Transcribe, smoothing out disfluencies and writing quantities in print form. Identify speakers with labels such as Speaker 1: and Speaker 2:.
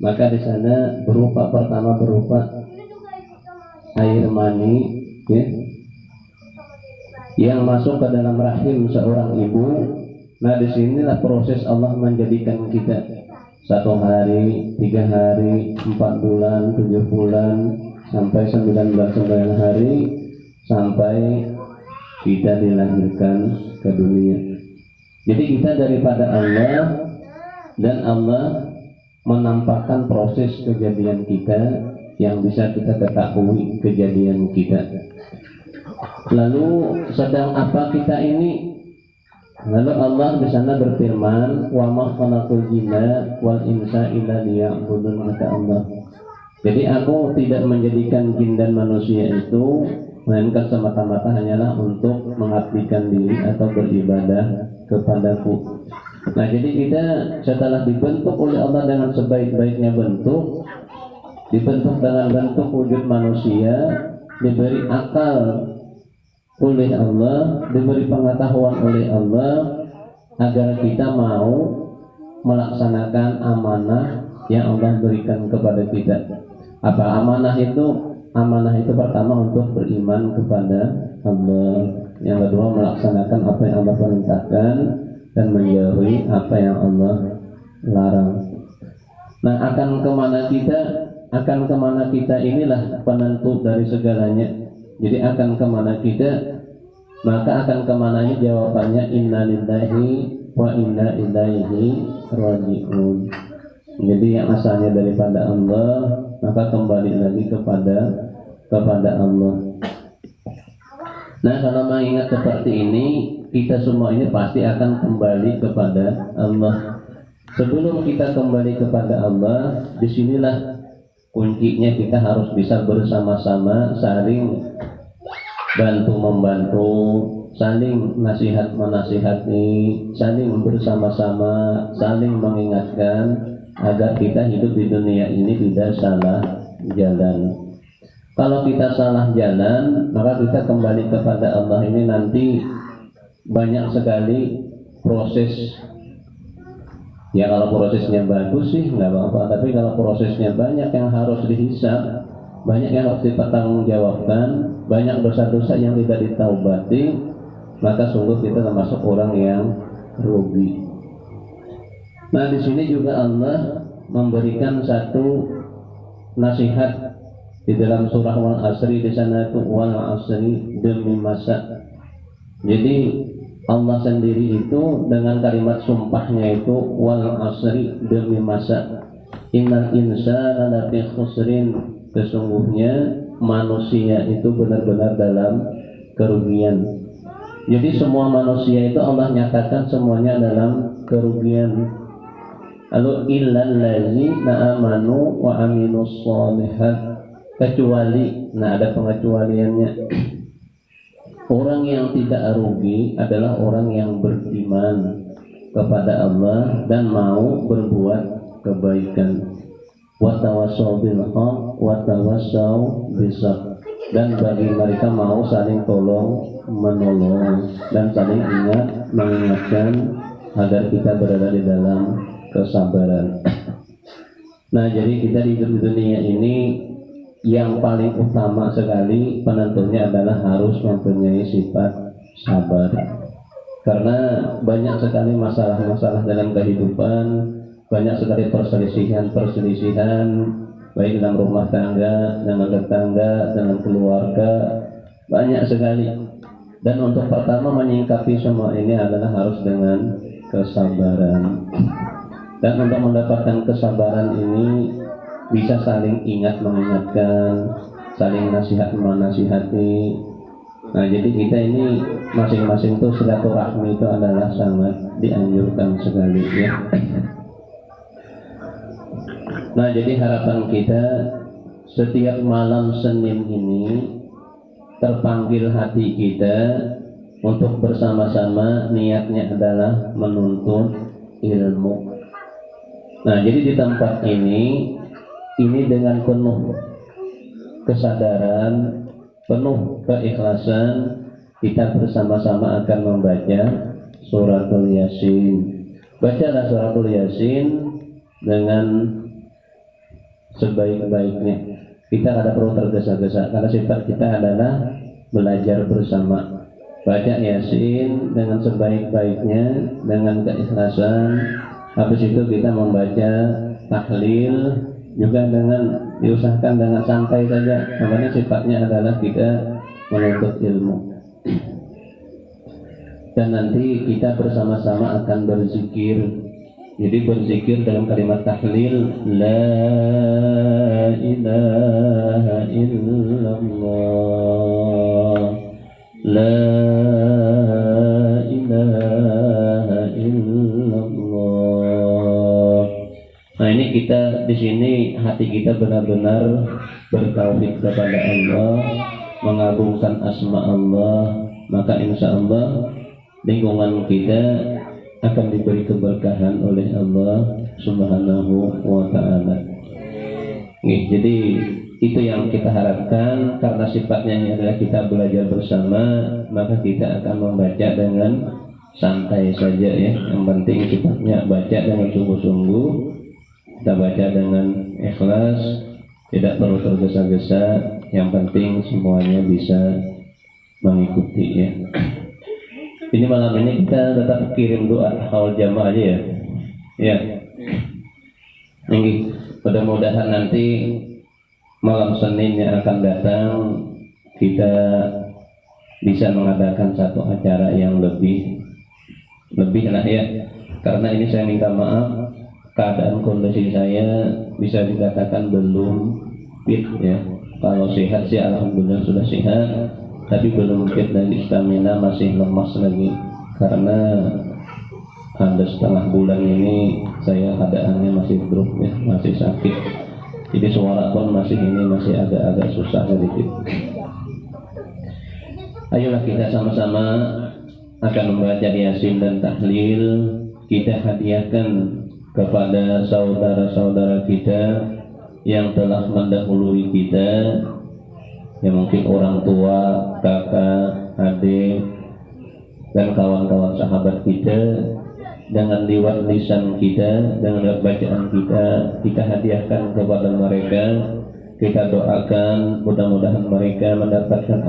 Speaker 1: Maka di sana pertama berupa air mani, ya, yang masuk ke dalam rahim seorang ibu. Nah, disinilah proses Allah menjadikan kita 1 hari, 3 hari, 4 bulan, 7 bulan, sampai 99 hari, sampai kita dilahirkan ke dunia. Jadi kita daripada Allah, dan Allah menampakkan proses kejadian kita yang bisa kita ketahui kejadian kita. Lalu sedang apa kita ini? Lalu Allah di sana berfirman, wa ma khalaqul jinna wal insa illa liya'budun, kata Allah. Jadi aku tidak menjadikan jin dan manusia itu melainkan semata-mata hanyalah untuk mengabdikan diri atau beribadah kepadaku. Nah, jadi kita setelah dibentuk oleh Allah dengan sebaik-baiknya bentuk, dibentuk dengan bentuk wujud manusia, diberi akal oleh Allah, diberi pengetahuan oleh Allah, agar kita mau melaksanakan amanah yang Allah berikan kepada kita. Apa amanah itu? Amanah itu pertama untuk beriman kepada Allah, yang kedua melaksanakan apa yang Allah perintahkan, dan menjauhi apa yang Allah larang. Nah, akan kemana kita inilah penentu dari segalanya. Jadi akan kemana kita, maka akan kemananya jawabannya inna lillahi wa inna ilaihi raji'un. Jadi yang asalnya daripada Allah, maka kembali lagi kepada Allah. Nah, kalau mengingat seperti ini, kita semua ini pasti akan kembali kepada Allah. Sebelum kita kembali kepada Allah, disinilah kuncinya kita harus bisa bersama-sama, saling bantu-membantu, saling nasihat-menasihati, saling bersama-sama, saling mengingatkan agar kita hidup di dunia ini tidak salah jalan. Kalau kita salah jalan, maka kita kembali kepada Allah ini nanti banyak sekali proses. Ya, kalau prosesnya bagus sih nggak apa-apa, tapi kalau prosesnya banyak yang harus dihisab, banyak yang harus dipertanggungjawabkan, banyak dosa-dosa yang tidak ditaubati, maka sungguh kita termasuk orang yang rugi. Nah, di sini juga Allah memberikan satu nasihat di dalam surah Wal Asri. Di sana itu Wal Asri, demi masa. Jadi Allah sendiri itu dengan kalimat sumpahnya itu Wal Asri, demi masa. Innal insana lafi khusrin, sesungguhnya manusia itu benar-benar dalam kerugian. Jadi semua manusia itu Allah nyatakan semuanya dalam kerugian. Lalu illal ladzina amanu wa aminus sholihat, kecuali, nah ada pengecualiannya. Orang yang tidak rugi adalah orang yang beriman kepada Allah dan mau berbuat kebaikan. Wa tawassaw bil haqq wa tawassaw bis sabr, dan bagi mereka mau saling tolong menolong dan saling mengingatkan agar kita berada di dalam kesabaran. Nah, jadi kita di dunia ini yang paling utama sekali penentunya adalah harus mempunyai sifat sabar. Karena banyak sekali masalah-masalah dalam kehidupan, banyak sekali perselisihan, baik dalam rumah tangga, dengan tetangga, dengan keluarga, banyak sekali. Dan untuk pertama menyingkapi semua ini adalah harus dengan kesabaran. Dan untuk mendapatkan kesabaran ini bisa saling ingat mengingatkan, saling nasihat menasihati. Nah, jadi kita ini masing-masing tuh silaturahmi itu adalah sangat dianjurkan sekali, ya. Nah, jadi harapan kita setiap malam Senin ini terpanggil hati kita untuk bersama-sama, niatnya adalah menuntut ilmu. Nah, jadi di tempat ini dengan penuh kesadaran, penuh keikhlasan, kita bersama-sama akan membaca suratul Yasin. Bacalah suratul Yasin dengan sebaik-baiknya. Kita kada perlu tergesa-gesa karena sifat kita adalah belajar bersama. Baca Yasin dengan sebaik-baiknya, dengan keikhlasan. Habis itu kita membaca tahlil juga dengan diusahakan dengan santai saja, karena sifatnya adalah kita menuntut ilmu. Dan nanti kita bersama-sama akan berzikir. Jadi berzikir dalam kalimat tahlil, la ilaha illallah, la ilaha illallah. Nah, ini kita di sini hati kita benar-benar bertauhid kepada Allah, mengagungkan asma Allah, maka insya Allah lingkungan kita akan diberi keberkahan oleh Allah Subhanahu wa Ta'ala. Jadi itu yang kita harapkan, karena sifatnya ini adalah kita belajar bersama, maka kita akan membaca dengan santai saja ya. Yang penting sifatnya baca dengan sungguh-sungguh, kita baca dengan ikhlas, tidak perlu tergesa-gesa. Yang penting semuanya bisa mengikuti ya. Ini malam ini kita tetap kirim doa haul jamaah aja ya. Ya. Ini mudah-mudahan nanti malam Senin yang akan datang kita bisa mengadakan satu acara yang lebih lah ya. Karena ini saya minta maaf, keadaan kondisi saya bisa dikatakan belum fit ya. Kalau sehat sih alhamdulillah sudah sehat, tapi belum fit dari stamina, masih lemas lagi karena ada setengah bulan ini saya keadaannya masih drop ya, masih sakit. Jadi suara pun masih agak-agak susah sedikit. Ayolah kita sama-sama akan membaca Yasin dan tahlil. Kita hadiahkan kepada saudara-saudara kita yang telah mendahului kita, yang mungkin orang tua, kakak, adik, dan kawan-kawan sahabat kita. Dengan lewat lisan kita, dengan lewat bacaan kita hadiahkan kepada mereka. Kita doakan mudah-mudahan mereka mendapatkan